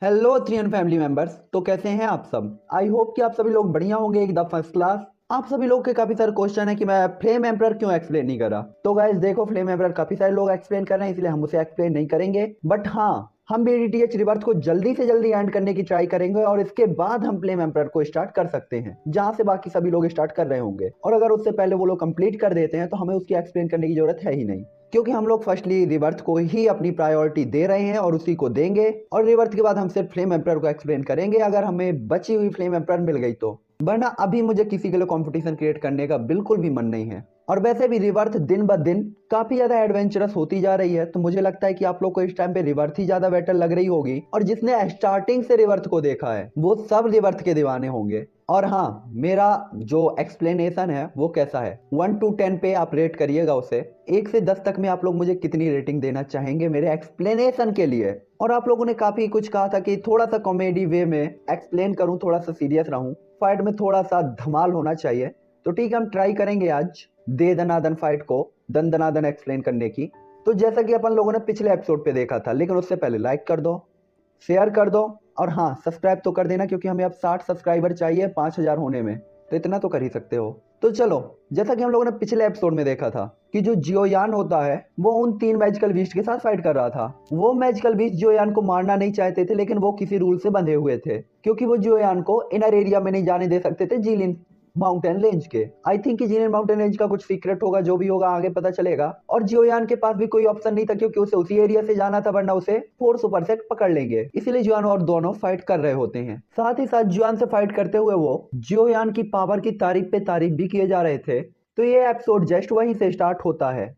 Hello three family members. तो कैसे हैं आप सब? आई होप कि आप सभी लोग बढ़िया होंगे, एकदम फर्स्ट क्लास। आप सभी लोग के काफी सारे क्वेश्चन है कि मैं फ्लेम एम्परर क्यों एक्सप्लेन नहीं कर रहा। तो गाइस देखो, फ्लेम एम्परर काफी सारे लोग एक्सप्लेन कर रहे हैं, इसलिए हम उसे एक्सप्लेन नहीं करेंगे। बट हाँ, हम बीडीटीएच रिवर्स को जल्दी से जल्दी एंड करने की ट्राई करेंगे और इसके बाद हम फ्लेम एम्परर को स्टार्ट कर सकते हैं, जहां से बाकी सभी लोग स्टार्ट कर रहे होंगे। और अगर उससे पहले वो लोग कंप्लीट कर देते हैं तो हमें उसकी एक्सप्लेन करने की जरूरत है ही नहीं, क्योंकि हम लोग फर्स्टली रिवर्थ को ही अपनी प्रायोरिटी दे रहे हैं और उसी को देंगे। और रिवर्थ के बाद हम सिर्फ फ्लेम एम्परर को एक्सप्लेन करेंगे अगर हमें बची हुई फ्लेम एम्परर मिल गई तो। वरना अभी मुझे किसी के लिए कंपटीशन क्रिएट करने का बिल्कुल भी मन नहीं है। और वैसे भी रिवर्थ दिन ब दिन काफी ज्यादा एडवेंचरस होती जा रही है, तो मुझे लगता है कि आप लोग को इस टाइम पे रिवर्थ ही ज्यादा बेटर लग रही होगी। और जिसने स्टार्टिंग से रिवर्थ को देखा है वो सब रिवर्थ के दीवाने होंगे। और हाँ, मेरा जो एक्सप्लेनेशन है वो कैसा है, 1 to 10 पे आप रेट करिएगा उसे। 1 से 10 तक में आप लोग मुझे कितनी रेटिंग देना चाहेंगे मेरे एक्सप्लेनेशन के लिए? और आप लोगों ने काफी कुछ कहा था कि थोड़ा सा कॉमेडी वे में एक्सप्लेन करूं, थोड़ा सा सीरियस रहूं, फाइट में थोड़ा सा धमाल होना चाहिए। तो ठीक है, हम ट्राई करेंगे आज दे दनादन फाइट को दन दनादन एक्सप्लेन करने की। तो जैसा कि अपन लोगों ने पिछले एपिसोड पे देखा था, लेकिन उससे पहले लाइक कर दो, शेयर कर दो और हाँ, सब्सक्राइब तो कर देना, क्योंकि हमें अब 60 सब्सक्राइबर चाहिए 5000 होने में। तो इतना तो कर ही सकते हो। तो चलो, जैसा कि हम लोगों ने पिछले एपिसोड में देखा था कि जो जियोयान होता है वो उन 3 मैजिकल बीस्ट के साथ फाइट कर रहा था। वो मैजिकल बीस्ट जियोयान को मारना नहीं चाहते थे, लेकिन वो किसी रूल से बंधे हुए थे, क्योंकि वो जियोयान को इनर एरिया में नहीं जाने दे सकते थे जीलिन माउंटेन रेंज के। आई थिंक कि जीलिन माउंटेन रेंज का कुछ सीक्रेट होगा, जो भी होगा आगे पता चलेगा। और जियोयान के पास भी कोई ऑप्शन नहीं था, क्योंकि उसे उसी एरिया से जाना था, वरना उसे फोर्स सुपर सेट पकड़ लेंगे। इसीलिए जियोयान और दोनों फाइट कर रहे होते हैं। साथ ही साथ जियोयान से फाइट करते हुए वो जियोयान की पावर की तारीफ पे तारीफ भी किए जा रहे थे। तो ये एपिसोड जस्ट वहीं से स्टार्ट होता है।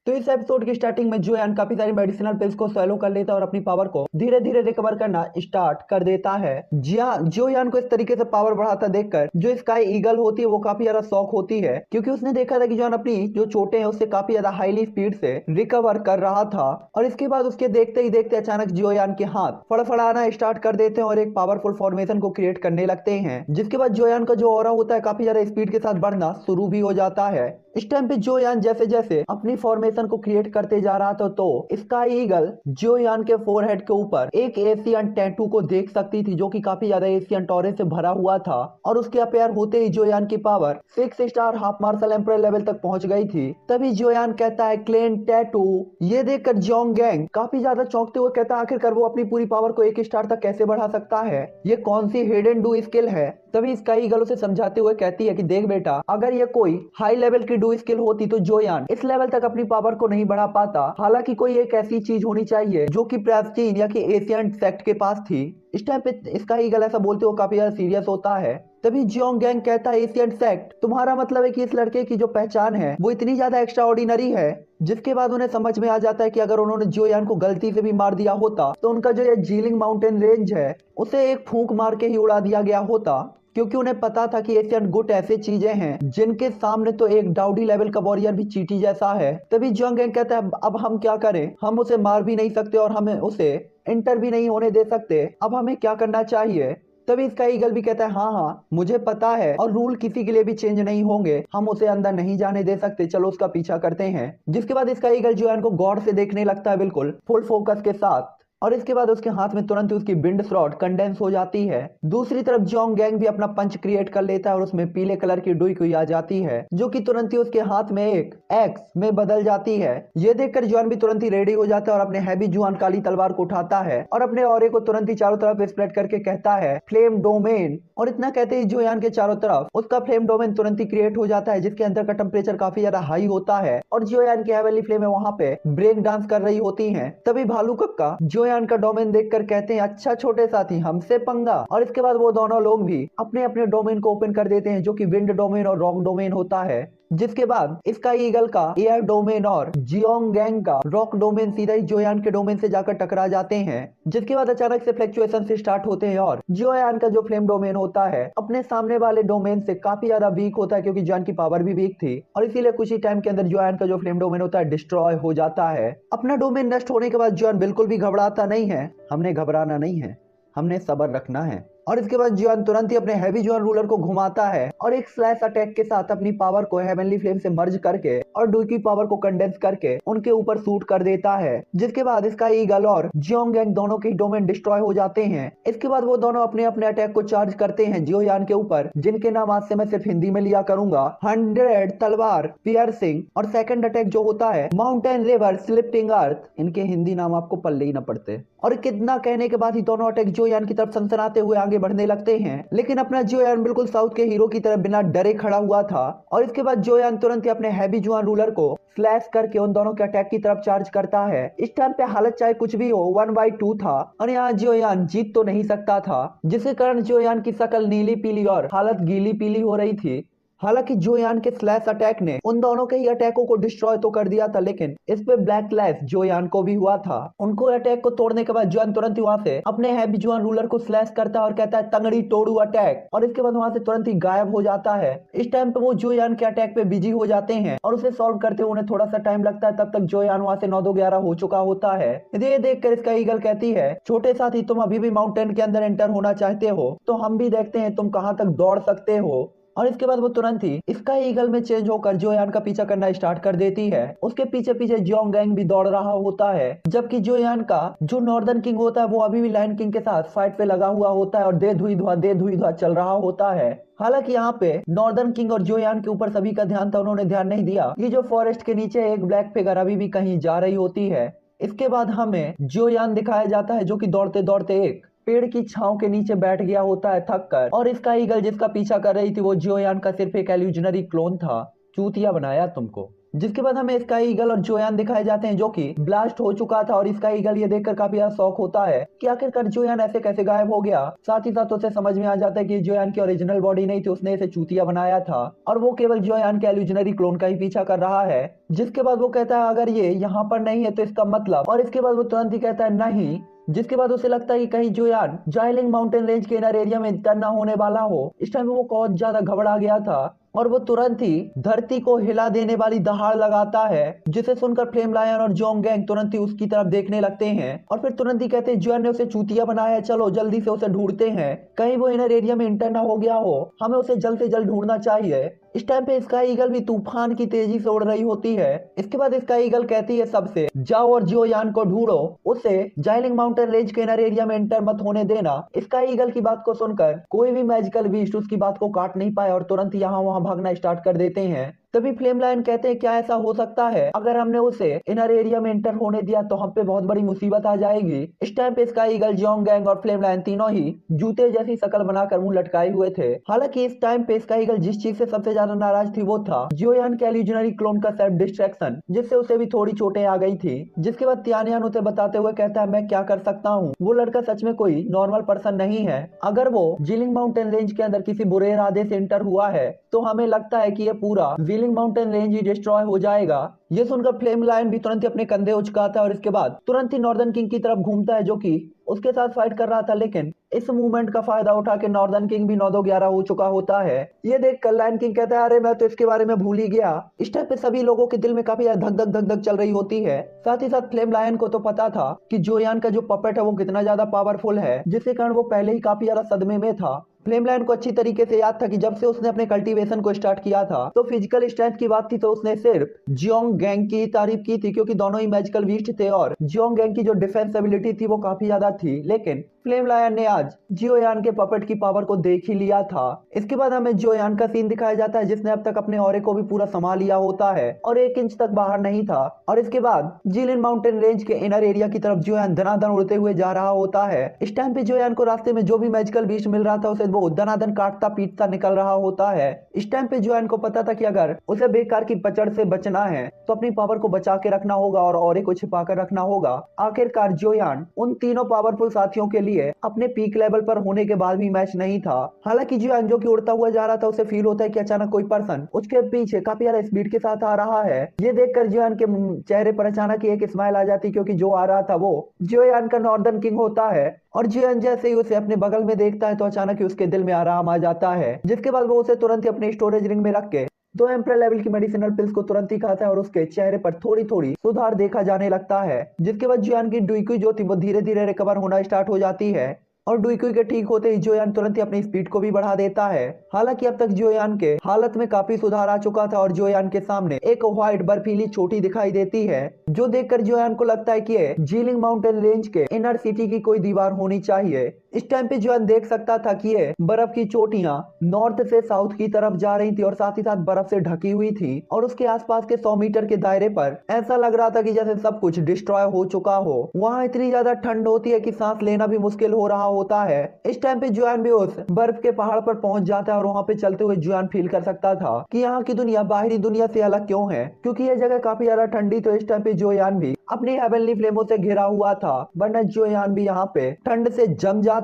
तो इस एपिसोड की स्टार्टिंग में जोयान काफी सारी मेडिसिनल पिल्स को स्वैलो कर लेता है और अपनी पावर को धीरे धीरे रिकवर करना स्टार्ट कर देता है। जोयान को इस तरीके से पावर बढ़ाता देखकर जो स्काई ईगल होती है वो काफी ज्यादा शॉक होती है, क्योंकि उसने देखा था कि जोयान अपनी जो चोटें हैं उससे काफी ज्यादा हाईली स्पीड से रिकवर कर रहा था। और इसके बाद उसके देखते ही देखते अचानक जोयान के हाथ फड़फड़ाना स्टार्ट कर देते हैं और एक पावरफुल फॉर्मेशन को क्रिएट करने लगते हैं, जिसके बाद जोयान का जो ऑरा होता है काफी ज्यादा स्पीड के साथ बढ़ना शुरू भी हो जाता है। इस टाइम पे जोयान जैसे जैसे अपनी फॉर्मेशन को क्रिएट करते जा रहा था, तो स्काई ईगल जोयान के फोरहेड के ऊपर एक एशियन टैटू को देख सकती थी, जो कि काफी ज्यादा एशियन टॉरे से भरा हुआ था। और उसके अपेयर होते ही जोयान की power 6 star half martial emperor level तक पहुंच गई थी। तभी जोयान कहता है क्लेन टैटू। ये देखकर जोंग गैंग काफी ज्यादा चौंकते हुए कहता है आखिरकार वो अपनी पूरी पावर को 1 स्टार तक कैसे बढ़ा सकता है, ये कौन सी हिडन डू स्किल है। तभी स्काई ईगल उसे समझाते हुए कहती है कि देख बेटा, अगर ये कोई हाई लेवल की डू स्किल होती तो जोयान इस लेवल तक अपनी पावर को नहीं बढ़ा पाता। हालांकि कोई एक ऐसी चीज होनी चाहिए जो कि प्राचीन या कि एशियन सेक्ट के पास थी। इस टाइम पे स्काई ईगल ऐसा बोलते हुए काफी ज्यादा सीरियस होता है। तभी जियोंग गैंग कहता है एशियन सेक्ट, तुम्हारा मतलब है कि इस लड़के की जो पहचान है वो इतनी ज्यादा एक्स्ट्रा ऑर्डिनरी है। जिसके बाद उन्हें समझ में आ जाता है कि अगर उन्होंने जोयान को गलती से भी मार दिया होता तो उनका जो ये जीलिंग माउंटेन रेंज है उसे एक फूंक मार के ही उड़ा दिया गया होता, क्योंकि उन्हें पता था कि एशियन गुट ऐसे चीजें हैं जिनके सामने तो एक डाउडी लेवल का वॉरियर भी चींटी जैसा है। तभी जियोंग गैंग कहता है अब हम क्या करें, हम उसे मार भी नहीं सकते और हमें उसे एंटर भी नहीं होने दे सकते, अब हमें क्या करना चाहिए। तभी इसका ईगल भी कहता है हाँ हाँ मुझे पता है, और रूल किसी के लिए भी चेंज नहीं होंगे, हम उसे अंदर नहीं जाने दे सकते, चलो उसका पीछा करते हैं। जिसके बाद इसका ईगल जोयान को गौर से देखने लगता है, बिल्कुल फुल फोकस के साथ। और इसके बाद उसके हाथ में तुरंत उसकी बिंड स्लॉट कंडेंस हो जाती है। दूसरी तरफ जोंग गैंग भी अपना पंच क्रिएट कर लेता है और उसमें पीले कलर की डुई कुई आ जाती है, जो कि तुरंत ही उसके हाथ में एक एक्स में बदल जाती है। ये देखकर जोयान भी तुरंत ही रेडी हो जाता है और अपने हैवी जुआन काली तलवार को उठाता है और अपने ऑरे को तुरंत ही चारों तरफ स्प्रेड करके कहता है फ्लेम डोमेन। और इतना कहते ही जोयान के चारों तरफ उसका फ्लेम डोमेन तुरंत ही क्रिएट हो जाता है, जिसके अंदर का टेम्परेचर काफी ज्यादा हाई होता है और जोयान की हेवनली फ्लेम वहां पे ब्रेक डांस कर रही होती है। तभी भालू कक्का जोयान का डोमेन देखकर कहते हैं अच्छा छोटे साथी, हमसे पंगा। और इसके बाद वो दोनों लोग भी अपने अपने डोमेन को ओपन कर देते हैं, जो कि विंड डोमेन और रॉक डोमेन होता है। जिसके बाद इसका ईगल का एयर डोमेन और जियोंग गैंग का रॉक डोमेन सीधा ही जोयान के डोमेन से जाकर टकरा जाते हैं। जिसके बाद अचानक से फ्लक्चुएशन से स्टार्ट होते हैं और जोयान का जो फ्लेम डोमेन होता है अपने सामने वाले डोमेन से काफी ज्यादा वीक होता है, क्योंकि जोयान की पावर भी वीक थी और इसीलिए कुछ ही टाइम के अंदर जोयान का जो फ्लेम डोमेन होता है डिस्ट्रॉय हो जाता है। अपना डोमेन नष्ट होने के बाद जोयान बिल्कुल भी घबराता नहीं है। हमने घबराना नहीं है, हमने सब्र रखना है। और इसके बाद जियोन तुरंत ही अपने हैवी जियोन रूलर को घुमाता है और एक स्लैश अटैक के साथ अपनी पावर को हेवनली फ्लेम से मर्ज करके और डुई की पावर को कंडेंस करके उनके ऊपर शूट कर देता है, जिसके बाद इसका ईगल और जियोंगैंग दोनों के डोमेन डिस्ट्रॉय हो जाते हैं। इसके बाद वो दोनों अपने अपने अटैक को चार्ज करते हैं जियोयान के ऊपर, जिनके नाम आज से मैं सिर्फ हिंदी में लिया करूंगा। 100 तलवार, पियर्सिंग और सेकंड अटैक जो होता है माउंटेन रिवर स्लिप्टिंग अर्थ। इनके हिंदी नाम आपको पल्ले ही न पड़ते। और कितना कहने के बाद ही दोनों अटैक जियोयान की तरफ सनसनाते हुए आगे बढ़ने लगते हैं, लेकिन अपना जियोयान बिल्कुल साउथ के हीरो की तरह बिना डरे खड़ा हुआ था। और इसके बाद जियोयान तुरंत ही अपने हैवी जियोन रूलर को स्लैश करके उन दोनों के अटैक की तरफ चार्ज करता है। इस टाइम पे हालत चाहे कुछ भी हो 1/2 था और यहाँ जियोयान जीत तो नहीं सकता था, जिसके कारण जियोयान की शक्ल नीली पीली और हालत गीली पीली हो रही थी। हालांकि जोयान के स्लैश अटैक ने उन दोनों के ही अटैकों को डिस्ट्रॉय तो कर दिया था, लेकिन इस पे ब्लैक स्लैश जोयान को भी हुआ था। उनको अटैक को तोड़ने के बाद जोयान तुरंत ही वहां से अपने हैवी जोयान रूलर को स्लैश करता है और कहता है तंगड़ी तोड़ू अटैक, और इसके बाद वहां से तुरंत ही गायब हो जाता है। इस टाइम पे वो जोयान के अटैक पे बिजी हो जाते हैं और उसे सॉल्व करते हुए उन्हें थोड़ा सा टाइम लगता है। तब तक जोयान वहां से 9-2-11 हो चुका होता है। ये देखकर इसका ईगल कहती है छोटे साथी, तुम अभी भी माउंटेन के अंदर एंटर होना चाहते हो तो हम भी देखते हैं तुम कहां तक दौड़ सकते हो। और इसके बाद वो तुरंत ही इसका ईगल में चेंज होकर जोयान का पीछा करना स्टार्ट कर देती है। उसके पीछे पीछे जियोंगैंग भी दौड़ रहा होता है, जबकि जोयान का जो नॉर्दर्न किंग होता है वो अभी भी लायन किंग के साथ फाइट पे लगा हुआ होता है और दे धुई धुआ चल रहा होता है। हालांकि यहाँ पे नॉर्दर्न किंग और जोयान के ऊपर सभी का ध्यान था, उन्होंने ध्यान नहीं दिया ये जो फॉरेस्ट के नीचे एक ब्लैक फिगर अभी भी कहीं जा रही होती है। इसके बाद हमें जोयान दिखाया जाता है जो कि दौड़ते दौड़ते एक पेड़ की छांव के नीचे बैठ गया होता है थक कर, और इसका ईगल जिसका पीछा कर रही थी वो जियोयान का सिर्फ एक इल्यूजनरी क्लोन था। चूतिया बनाया तुमको। जिसके बाद हमें इसका ईगल और जोयान दिखाए जाते हैं जो कि ब्लास्ट हो चुका था, और इसका ईगल ये देखकर काफी ज्यादा शॉक होता है कि आखिरकार जोयान ऐसे कैसे गायब हो गया। साथ ही साथ उसे समझ में आ जाता है कि जोयान की ओरिजिनल बॉडी नहीं थी, उसने इसे चूतिया बनाया था और वो केवल जोयान के इल्यूजनरी क्लोन का ही पीछा कर रहा है। जिसके बाद वो कहता है अगर ये यहाँ पर नहीं है तो इसका मतलब, और इसके बाद वो तुरंत ही कहता है नहीं। जिसके बाद उसे लगता है कि कहीं जोयान जाइलिंग माउंटेन रेंज के इनर एरिया में टर्न होने वाला हो। इस टाइम वो बहुत ज्यादा घबरा गया था और वो तुरंत ही धरती को हिला देने वाली दहाड़ लगाता है, जिसे सुनकर फ्लेम लायन और जोंगैंग तुरंत ही उसकी तरफ देखने लगते हैं और फिर तुरंत ही कहते हैं जोयान ने उसे चूतिया बनाया है, चलो जल्दी से उसे ढूंढते हैं, कहीं वो इनर एरिया में इंटर ना हो गया हो, हमें उसे जल्द से जल्द ढूंढना चाहिए। इस टाइम पे इसका ईगल भी तूफान की तेजी से उड़ रही होती है। इसके बाद इसका ईगल कहती है सबसे जाओ और जियोयान को ढूंढो, उसे जाइलिंग माउंटेन रेंज के इनर एरिया में एंटर मत होने देना। इसका ईगल की बात को सुनकर कोई भी मैजिकल बीस्ट उसकी बात को काट नहीं पाए और तुरंत यहाँ वहां भागना स्टार्ट कर देते हैं। तभी फ्लेम लायन कहते हैं क्या ऐसा हो सकता है, अगर हमने उसे इनर एरिया में एंटर होने दिया तो हम पे बहुत बड़ी मुसीबत आ जाएगी। इस टाइम पे इसका ईगल जियोंगैंग और फ्लेम लायन तीनों ही जूते जैसी शक्ल बनाकर मुंह लटकाए हुए थे। हालांकि इस टाइम पे इसका ईगल जिस चीज से सबसे ज्यादा नाराज थी वो था जियोयान के इल्यूजनरी क्लोन का सेल्फ डिस्ट्रैक्शन, जिससे उसे भी थोड़ी चोटें आ गई थी। जिसके बाद तियानयान उसे बताते हुए कहता है मैं क्या कर सकता हूँ, वो लड़का सच में कोई नॉर्मल पर्सन नहीं है, अगर वो जिलिंग माउंटेन रेंज के अंदर किसी बुरे इरादे से एंटर हुआ है तो हमें लगता है कि ये पूरा जिलिंग माउंटेन रेंज ही डिस्ट्रॉय हो जाएगा। ये सुनकर फ्लेम लायन भी तुरंत ही अपने कंधे उचकाता है और इसके बाद तुरंत ही नॉर्दर्न किंग की तरफ घूमता है जो कि उसके साथ फाइट कर रहा था, लेकिन इस मूवमेंट का फायदा उठा के नॉर्दर्न किंग भी 9-2-11 हो चुका होता है। ये देखकर लायन किंग कहता है अरे मैं तो इसके बारे में भूल ही गया। इस टाइम पे सभी लोगों के दिल में काफी धक धक धक धक चल रही होती है। साथ ही साथ फ्लेम लायन को तो पता था कि जोयान का जो पपेट है वो कितना ज्यादा पावरफुल है, जिसके कारण वो पहले ही काफी ज्यादा सदमे में था। फ्लेम लायन को अच्छी तरीके से याद था कि जब से उसने अपने कल्टीवेशन को स्टार्ट किया था तो फिजिकल स्ट्रेंथ की बात थी तो उसने सिर्फ जियोंगैंग की तारीफ की थी, क्योंकि दोनों ही मैजिकल बीस्ट थे और जियोंगैंग की जो डिफेंस एबिलिटी थी वो काफी ज्यादा थी। लेकिन फ्लेम लायन ने आज जियोयान के पपेट की पावर को देख ही लिया था। इसके बाद हमें जियोयान का सीन दिखाया जाता है जिसने अब तक अपने ऑरे को भी पूरा संभाल लिया होता है और 1 इंच तक बाहर नहीं था। और इसके बाद जिलिन माउंटेन रेंज के इनर एरिया की तरफ जियोयान धनाधन उड़ते हुए जा रहा होता है। इस टाइम पे जियोयान को रास्ते में जो भी मैजिकल बीस्ट मिल रहा था उसे वो धनाधन काटता पीटता निकल रहा होता है। इस टाइम पे जियोयान को पता था कि अगर उसे बेकार की पचड़ से बचना है तो अपनी पावर को बचा के रखना होगा और ऑरे को छिपा कर रखना होगा। आखिरकार जियोयान उन तीनों पावरफुल साथियों के लिए अपने पीक लेवल पर होने के बाद भी मैच नहीं था। हालांकि जियोयान जो कि उड़ता हुआ जा रहा था उसे फील होता है कि अचानक कोई पर्सन उसके पीछे काफी ज्यादा स्पीड के साथ आ रहा है। ये देखकर जियोयान के चेहरे पर अचानक एक स्माइल आ जाती, क्योंकि जो आ रहा था वो जियोयान का नॉर्दर्न किंग होता है। और जियोयान जैसे ही उसे अपने बगल में देखता है तो अचानक ही उसके दिल में आराम आ जाता है। जिसके बाद वो उसे तुरंत ही अपने स्टोरेज रिंग में रख के 2 एम्परर लेवल की मेडिसिनल पिल्स को तुरंत ही खाता है और उसके चेहरे पर थोड़ी थोड़ी सुधार देखा जाने लगता है। जिसके बाद जियोयान की डुईक्यू जो थी वो धीरे धीरे रिकवर होना स्टार्ट हो जाती है। और डुइकुई के ठीक होते ही जोयान तुरंत ही अपनी स्पीड को भी बढ़ा देता है। हालांकि अब तक जोयान के हालत में काफी सुधार आ चुका था और जोयान के सामने एक व्हाइट बर्फीली चोटी दिखाई देती है, जो देखकर जोयान को लगता है कि ये जीलिंग माउंटेन रेंज के इनर सिटी की कोई दीवार होनी चाहिए। इस टाइम पे जोयान देख सकता था कि ये बर्फ की चोटियां नॉर्थ से साउथ की तरफ जा रही थी और साथ ही साथ बर्फ से ढकी हुई थी और उसके आसपास के 100 मीटर के दायरे पर ऐसा लग रहा था कि जैसे सब कुछ डिस्ट्रॉय हो चुका हो। वहाँ इतनी ज्यादा ठंड होती है कि सांस लेना भी मुश्किल हो रहा होता है। इस टाइम पे जोयान भी उस बर्फ के पहाड़ पर पहुंच जाता है और वहाँ पे चलते हुए जोयान फील कर सकता था कि यहाँ की दुनिया बाहरी दुनिया से अलग क्यों है, क्योंकि यह जगह काफी ज्यादा ठंडी। तो इस टाइम पे जोयान भी अपनी हेवनली फ्लेमों से घिरा हुआ था, वरना जोयान भी यहाँ पे ठंड से जम जाता।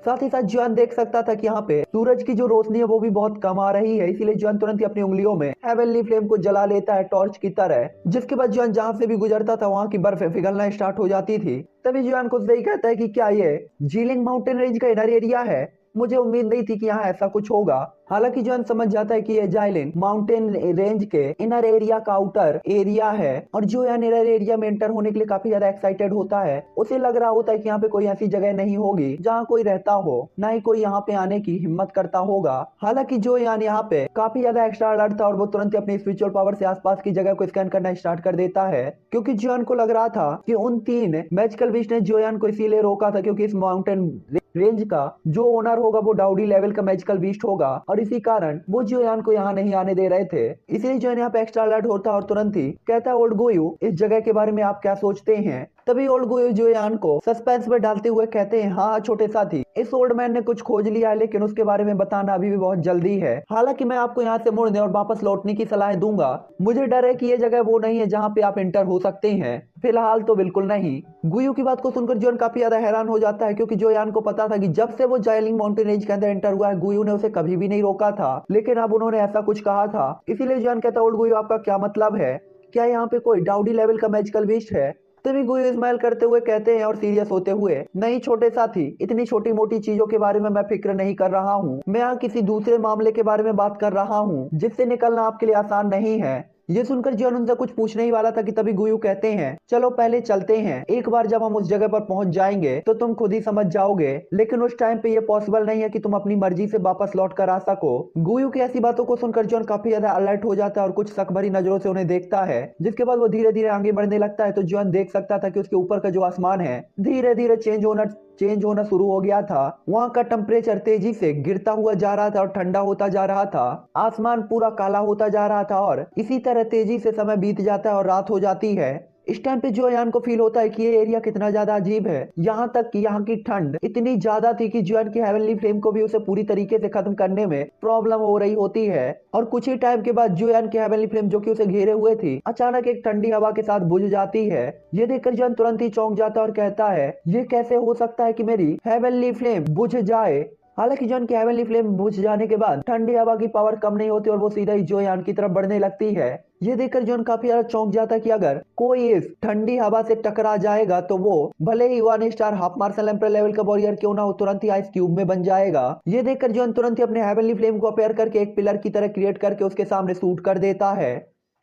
साथ ही साथ जोयान देख सकता था कि यहाँ पे सूरज की जो रोशनी है वो भी बहुत कम आ रही है, इसीलिए जोयान तुरंत ही अपनी उंगलियों में हेवनली फ्लेम को जला लेता है टॉर्च की तरह, जिसके बाद जोयान जहाँ से भी गुजरता था वहाँ की बर्फ पिघलना स्टार्ट हो जाती थी। तभी जोयान खुद से ही कहता है कि क्या ये जीलिंग माउंटेन रेंज का इनर एरिया है, मुझे उम्मीद नहीं थी कि यहाँ ऐसा कुछ होगा। हालांकि जोयान समझ जाता है कि ये जाइलिन माउंटेन रेंज के इनर एरिया का आउटर एरिया है और जोयान इनर एरिया में एंटर होने के लिए काफी ज्यादा एक्साइटेड होता है। उसे लग रहा होता है कि यहाँ पे कोई ऐसी जगह नहीं होगी जहाँ कोई रहता हो, ना ही कोई यहाँ पे आने की हिम्मत करता होगा। हालांकि जोयान यहाँ पे काफी ज्यादा एक्स्ट्रा अलर्ट था और वो तुरंत अपनी स्पिरिचुअल पावर से आसपास की जगह को स्कैन करना स्टार्ट कर देता है, क्योंकि जोयान को लग रहा था कि उन 3 मैजिकल बीस्ट ने जोयान को इसीलिए रोका था क्योंकि इस माउंटेन रेंज का जो ओनर होगा वो डाउडी लेवल का मैजिकल बीस्ट होगा और इसी कारण वो जोयान को यहाँ नहीं आने दे रहे थे। इसलिए जोयान यहाँ पे एक्स्ट्रा अलर्ट होता और तुरंत ही कहता है, ओल्ड गोयू इस जगह के बारे में आप क्या सोचते हैं। तभी ओल्ड गोयू जोयान को सस्पेंस में डालते हुए कहते हैं, हाँ छोटे साथी, इस ओल्ड मैन ने कुछ खोज लिया है लेकिन उसके बारे में बताना अभी भी बहुत जल्दी है। हालांकि मैं आपको यहाँ से मुड़ने और वापस लौटने की सलाह दूंगा। मुझे डर है कि ये जगह वो नहीं है जहाँ पे आप एंटर हो सकते हैं, फिलहाल तो बिल्कुल नहीं। गुयू की बात को सुनकर जोयान काफी ज्यादा हैरान हो जाता है, क्योंकि जोयान को पता था कि जब से वो जाइलिंग माउंटेन रेंज के अंदर एंटर हुआ है गुयू ने उसे कभी भी नहीं रोका था, लेकिन अब उन्होंने ऐसा कुछ कहा था। इसीलिए जोयान कहता है, ओल्ड गुयू आपका क्या मतलब है, क्या यहाँ पे कोई डाउडी लेवल का मैजिकल बीस्ट है। तभी गुयू स्माइल करते हुए कहते हैं और सीरियस होते हुए, नहीं छोटे साथी, इतनी छोटी मोटी चीजों के बारे में मैं फिक्र नहीं कर रहा हूँ, मैं यहाँ किसी दूसरे मामले के बारे में बात कर रहा हूँ जिससे निकलना आपके लिए आसान नहीं है। ये सुनकर जोयान उनसे कुछ पूछने ही वाला था कि तभी गुयू कहते हैं, चलो पहले चलते हैं, एक बार जब हम उस जगह पर पहुंच जाएंगे तो तुम खुद ही समझ जाओगे, लेकिन उस टाइम पे ये पॉसिबल नहीं है कि तुम अपनी मर्जी से वापस लौट कर आ सको। गुयू की ऐसी बातों को सुनकर जोयान काफी ज्यादा अलर्ट हो जाता है और कुछ शक भरी नजरों से उन्हें देखता है, जिसके बाद वो धीरे धीरे आगे बढ़ने लगता है। तो जोयान देख सकता था कि उसके ऊपर का जो आसमान है धीरे धीरे चेंज होना शुरू हो गया था। वहाँ का टेम्परेचर तेजी से गिरता हुआ जा रहा था और ठंडा होता जा रहा था। आसमान पूरा काला होता जा रहा था और इसी तरह तेजी से समय बीत जाता है और रात हो जाती है। इस टाइम पे जोयान को फील होता है कि ये एरिया कितना ज्यादा अजीब है, यहाँ तक कि यहाँ की ठंड इतनी ज्यादा थी कि जोयान की हेवनली फ्लेम को भी उसे पूरी तरीके से खत्म करने में प्रॉब्लम हो रही होती है। और कुछ ही टाइम के बाद जोयान की हेवनली फ्लेम जो कि उसे घेरे हुए थी अचानक एक ठंडी हवा के साथ बुझ जाती है। ये देखकर जोयान तुरंत ही चौंक जाता है और कहता है, ये कैसे हो सकता है कि मेरी हेवनली फ्लेम बुझ जाए। हालांकि जोयान की हेवनली फ्लेम बुझ जाने के बाद ठंडी हवा की पावर कम नहीं होती और वो सीधा ही जोयान की तरफ बढ़ने लगती है। ये देखकर जोयान काफी ज्यादा चौंक जाता है कि अगर कोई इस ठंडी हवा से टकरा जाएगा तो वो भले ही 1 star half martial emperor level का वॉरियर क्यों ना हो, तुरंत ही आइस क्यूब में बन जाएगा। ये देखकर जोयान तुरंत ही अपने हेवनली फ्लेम को अपेयर करके एक पिलर की तरह क्रिएट करके उसके सामने शूट कर देता है।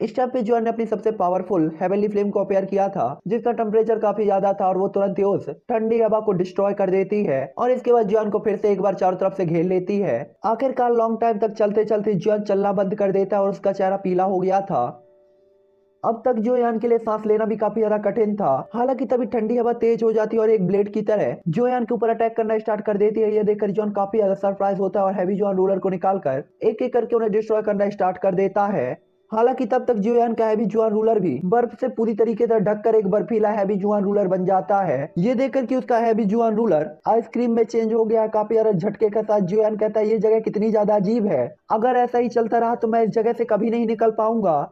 इस टाइम पे जोयान ने अपनी सबसे पावरफुल हेवनली फ्लेम को अपेयर किया था, जिसका टेम्परेचर काफी ज्यादा था और वो तुरंत ही उस ठंडी हवा को डिस्ट्रॉय कर देती है और इसके बाद जोयान को फिर से एक बार चारों तरफ से घेर लेती है। आखिरकार लॉन्ग टाइम तक चलते चलते जोयान चलना बंद कर देता है और उसका चेहरा पीला हो गया था। अब तक जोयान के लिए सांस लेना भी काफी ज्यादा कठिन था। हालांकि तभी ठंडी हवा तेज हो जाती है और एक ब्लेड की तरह जोयान के ऊपर अटैक करना स्टार्ट कर देती है। यह देखकर जोयान काफी ज्यादा सरप्राइज होता है और हैवी जोयान रूलर को निकालकर एक एक करके उन्हें डिस्ट्रॉय करना स्टार्ट कर देता है। हालांकि तब तक जोयान का हैवी जुआन रूलर भी बर्फ से पूरी तरीके से ढककर एक बर्फीला हैवी जुआन रूलर बन जाता है। ये देखकर कि उसका हैवी जुआन रूलर आइसक्रीम में चेंज हो गया, काफी ज्यादा झटके के साथ जोयान कहता है, ये जगह कितनी ज्यादा अजीब है, अगर ऐसा ही चलता रहा तो मैं इस जगह से कभी नहीं निकल पाऊंगा।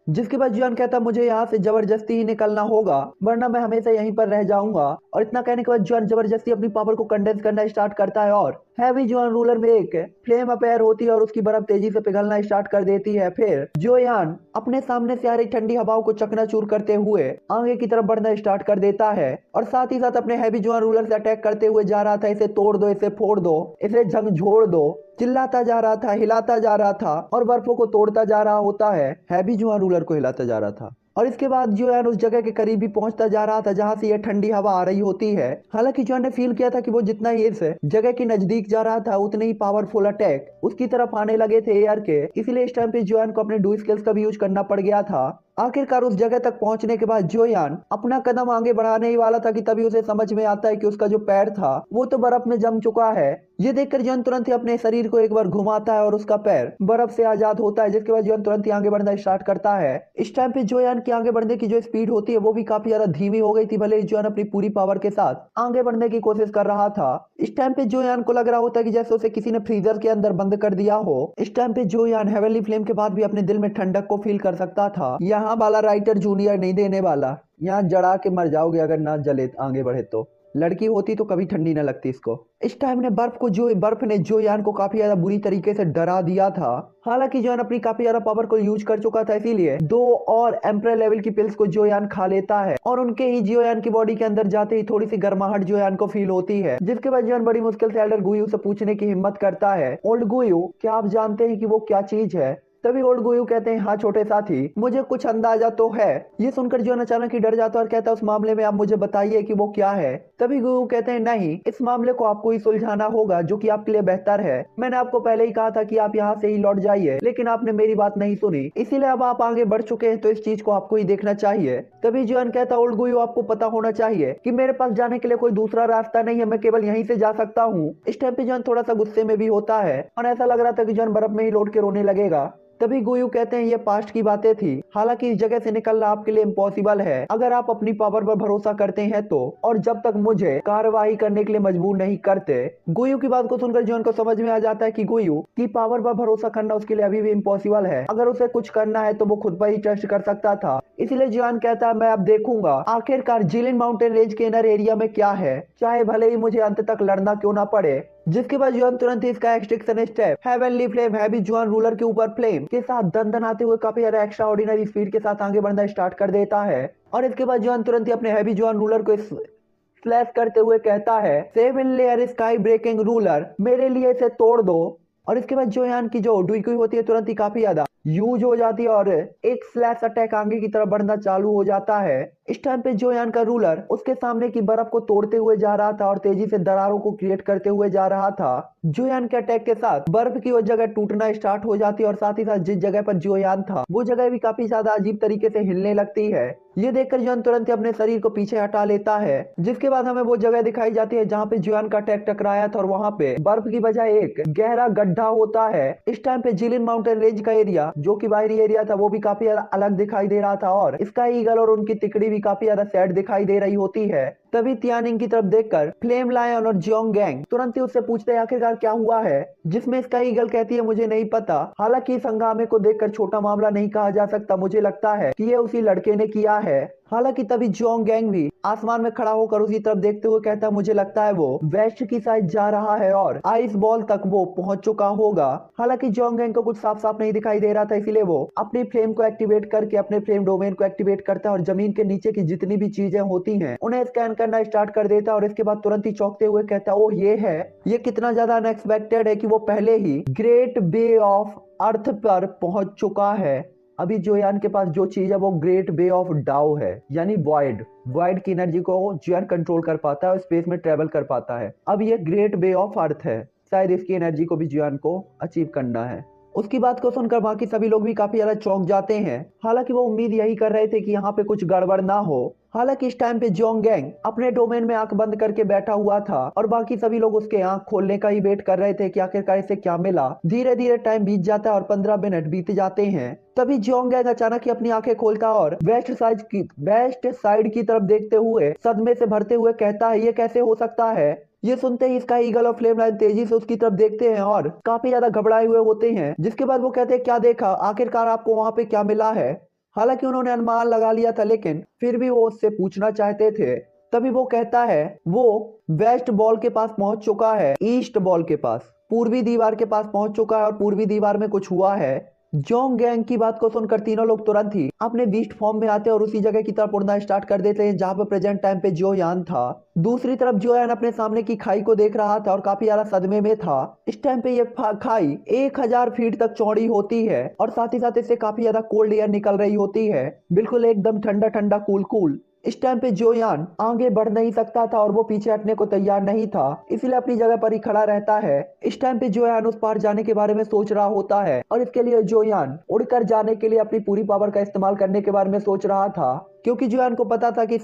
जिसके बाद जोयान कहता, मुझे यहाँ से जबरदस्ती ही निकलना होगा वरना मैं हमेशा यहीं पर रह जाऊंगा। और इतना कहने के बाद जोयान जबरदस्ती अपनी पावर को कंडेंस करना स्टार्ट करता है और हैवी जोयान रूलर में एक फ्लेम अपेयर होती है और उसकी बर्फ तेजी से पिघलना स्टार्ट कर देती है। फिर जोयान अपने सामने से आ रही ठंडी हवाओं को चकनाचूर करते हुए आगे की तरफ बढ़ना स्टार्ट कर देता है और साथ ही साथ अपने हैवी जोयान रूलर से अटैक करते हुए जा रहा था। इसे तोड़ दो, इसे फोड़ दो, इसे झकझोर दो, चिल्लाता जा रहा था, हिलाता जा रहा था और बर्फों को तोड़ता जा रहा होता है, हैवी जोयान रूलर को हिलाता जा रहा था। और इसके बाद जोयान उस जगह के करीब भी पहुंचता जा रहा था जहां से यह ठंडी हवा आ रही होती है। हालांकि जोयान ने फील किया था कि वो जितना ही इस जगह के नजदीक जा रहा था उतने ही पावरफुल अटैक उसकी तरफ आने लगे थे एयर के, इसलिए इस टाइम पे जोयान को अपने डू स्किल्स का भी यूज करना पड़ गया था। आखिरकार उस जगह तक पहुंचने के बाद जोयान अपना कदम आगे बढ़ाने ही वाला था कि तभी उसे समझ में आता है कि उसका जो पैर था वो तो बर्फ में जम चुका है। ये देखकर जोयान तुरंत ही अपने शरीर को एक बार घुमाता है और उसका पैर बर्फ से आजाद होता है, जिसके बाद जोयान तुरंत ही आगे बढ़ना स्टार्ट करता है। इस टाइम पे जोयान की आगे बढ़ने की जो स्पीड होती है वो भी काफी ज्यादा धीमी हो गई थी, भले ही जोयान अपनी पूरी पावर के साथ आगे बढ़ने की कोशिश कर रहा था। इस टाइम पे जोयान को लग रहा होता है कि जैसे उसे किसी ने फ्रीजर के अंदर बंद कर दिया हो। इस टाइम पे जोयान हेवनली फ्लेम के बाद भी अपने दिल में ठंडक को फील कर सकता था। यहाँ वाला राइटर जूनियर नहीं देने वाला, यहाँ जड़ा के मर जाओगे अगर ना जले आगे बढ़े तो। लड़की होती तो कभी ठंडी ना लगती इसको। इस टाइम ने बर्फ ने जोयान को काफी ज्यादा बुरी तरीके से डरा दिया था। हालांकि जोयान अपनी काफी ज्यादा पावर को यूज कर चुका था, इसीलिए 2 और एम्परर लेवल की पिल्स को जोयान खा लेता है और उनके ही जोयान की बॉडी के अंदर जाते ही थोड़ी सी गर्माहट जोयान को फील होती है, जिसके बाद जोयान बड़ी मुश्किल से एल्डर गुयू से पूछने की हिम्मत करता है, ओल्ड गुयू क्या आप जानते हैं कि वो क्या चीज है? तभी ओल्ड गुयू कहते हैं, हाँ छोटे साथी मुझे कुछ अंदाजा तो है। ये सुनकर जोयान अचानक ही डर जाता है और कहता है उस मामले में आप मुझे बताइए कि वो क्या है। तभी गुयू कहते हैं नहीं, इस मामले को आपको ही सुलझाना होगा जो कि आपके लिए बेहतर है। मैंने आपको पहले ही कहा था कि आप यहाँ से ही लौट जाइए, लेकिन आपने मेरी बात नहीं सुनी, इसीलिए अब आप आगे बढ़ चुके हैं तो इस चीज को आपको ही देखना चाहिए। तभी जोयान कहता है ओल्ड गुयू आपको पता होना चाहिए कि मेरे पास जाने के लिए कोई दूसरा रास्ता नहीं है, मैं केवल यहीं से जा सकता हूँ। इस टाइम पे जोयान थोड़ा सा गुस्से में भी होता है और ऐसा लग रहा था कि जोयान बर्फ में ही लौट के रोने लगेगा। तभी गुयू कहते हैं ये पास्ट की बातें थी, हालांकि इस जगह से निकलना आपके लिए इम्पॉसिबल है अगर आप अपनी पावर पर भरोसा करते हैं तो, और जब तक मुझे कार्रवाई करने के लिए मजबूर नहीं करते। गुयू की बात को सुनकर जोयान को समझ में आ जाता है कि गुयू की पावर पर भरोसा करना उसके लिए अभी भी इम्पॉसिबल है। अगर उसे कुछ करना है तो वो खुद पर ही ट्रस्ट कर सकता था, इसलिए जोयान कहता है मैं अब देखूंगा आखिरकार जिलिन माउंटेन रेंज के इनर एरिया में क्या है, चाहे भले ही मुझे अंत तक लड़ना क्यों ना पड़े। जिसके बाद जोयान तुरंत ही इसका extraction step heavenly flame heavy जोयान रूलर के ऊपर फ्लेम के साथ दंदनाते हुए काफी ज्यादा एक्स्ट्रा ऑर्डिनरी स्पीड के साथ आगे बढ़ना स्टार्ट कर देता है। और इसके बाद जोयान तुरंत ही अपने हैवी जोयान रूलर को स्लैश करते हुए कहता है 7 लेयर स्काई ब्रेकिंग रूलर, मेरे लिए इसे तोड़ दो। और इसके बाद जोयान की जो डुइकुई होती है तुरंत ही काफी ज्यादा यूज हो जाती है और एक स्लैश अटैक आगे की तरफ बढ़ना चालू हो जाता है। इस टाइम पे जोयान का रूलर उसके सामने की बर्फ को तोड़ते हुए जा रहा था और तेजी से दरारों को क्रिएट करते हुए जा रहा था। जोयान के अटैक के साथ बर्फ की वो जगह टूटना स्टार्ट हो जाती है और साथ ही साथ जिस जगह पर जोयान था वो जगह भी काफी ज्यादा अजीब तरीके से हिलने लगती है। ये देखकर जोयान तुरंत ही अपने शरीर को पीछे हटा लेता है, जिसके बाद हमें वो जगह दिखाई जाती है जहाँ पे जोयान का अटैक टकराया था और वहाँ पे बर्फ की बजाय एक गहरा गड्ढा होता है। इस टाइम पे जिलिन माउंटेन रेंज का एरिया जो कि बाहरी एरिया था वो भी काफी ज्यादा अलग दिखाई दे रहा था और स्काई ईगल और उनकी तिकड़ी भी काफी ज्यादा सैड दिखाई दे रही होती है। तभी तियानिंग की तरफ देखकर फ्लेम लायन और जियोंग गैंग तुरंत ही उससे पूछते हैं आखिरकार क्या हुआ है, जिसमें स्काई ईगल कहती है मुझे नहीं पता। हालांकि इस हंगामे को देखकर छोटा मामला नहीं कहा जा सकता, मुझे लगता है कि ये उसी लड़के ने किया है। हालांकि तभी जियोंग गैंग भी आसमान में खड़ा होकर उसी तरफ देखते हुए कहता है मुझे लगता है वो वेस्ट की साइड जा रहा है और आइस बॉल तक वो पहुंच चुका होगा। हालांकि जियोंग गैंग को कुछ साफ साफ नहीं दिखाई दे रहा था, इसीलिए वो अपनी फ्लेम को एक्टिवेट करके अपने फ्लेम डोमेन को एक्टिवेट करता है और जमीन के नीचे की जितनी भी चीजें होती हैं उन्हें स्कैन करना स्टार्ट कर देता है और इसके बाद तुरंत ही चौंकते हुए कहता है ओ ये है, ये कितना ज्यादा अनएक्सपेक्टेड है कि वो पहले ही ग्रेट बे ऑफ अर्थ पर पहुंच चुका है। अभी जोयान के पास जो चीज है वो ग्रेट बे ऑफ डाओ है, यानी वॉइड की एनर्जी को जोयान कंट्रोल कर पाता है और स्पेस में ट्रेवल कर पाता है। अब ये ग्रेट बे ऑफ अर्थ है, शायद इसकी एनर्जी को भी जोयान को अचीव करना है। उसकी बात को सुनकर बाकी सभी लोग भी काफी ज्यादा चौंक जाते हैं। हालांकि वो उम्मीद यही कर रहे थे कि यहाँ पे कुछ गड़बड़ ना हो। हालांकि इस टाइम पे जियोंग गैंग अपने डोमेन में आंख बंद करके बैठा हुआ था और बाकी सभी लोग उसके आंख खोलने का ही वेट कर रहे थे कि आखिरकार इसे क्या मिला। धीरे धीरे टाइम बीत जाता है और 15 मिनट बीत जाते हैं। तभी जियोंग गैंग अचानक ही अपनी आंखें खोलता और वेस्ट साइड की तरफ देखते हुए सदमे से भरते हुए कहता है ये कैसे हो सकता है। ये सुनते ही इसका ईगल और फ्लेम लाइन तेजी से उसकी तरफ देखते हैं और काफी ज्यादा घबराए हुए होते हैं। जिसके बाद वो कहते हैं क्या देखा, आखिरकार आपको वहां पे क्या मिला है। हालांकि उन्होंने अनुमान लगा लिया था लेकिन फिर भी वो उससे पूछना चाहते थे। तभी वो कहता है वो वेस्ट बॉल के पास पहुंच चुका है, ईस्ट बॉल के पास, पूर्वी दीवार के पास पहुंच चुका है और पूर्वी दीवार में कुछ हुआ है जोंग गैंग की बात को सुनकर तीनों लोग तुरंत ही अपने बीस्ट फॉर्म में आते हैं और उसी जगह की तरफ उड़ना स्टार्ट कर देते हैं जहां पर प्रेजेंट टाइम पे जो यान था। दूसरी तरफ जो यान अपने सामने की खाई को देख रहा था और काफी ज्यादा सदमे में था। इस टाइम पे ये खाई 1000 फीट तक चौड़ी होती है और साथ ही साथ इससे काफी ज्यादा कोल्ड एयर निकल रही होती है, बिल्कुल एकदम ठंडा ठंडा कूल कूल। इस टाइम पे जो यान आगे बढ़ नहीं सकता था और वो पीछे हटने को तैयार नहीं था, इसीलिए अपनी जगह पर ही खड़ा रहता है। इस टाइम पे जो यान उस पार जाने के बारे में सोच रहा होता है और इसके लिए जो यान उड़कर जाने के लिए अपनी पूरी पावर का इस्तेमाल करने के बारे में सोच रहा था, क्योंकि जो यान को पता था कि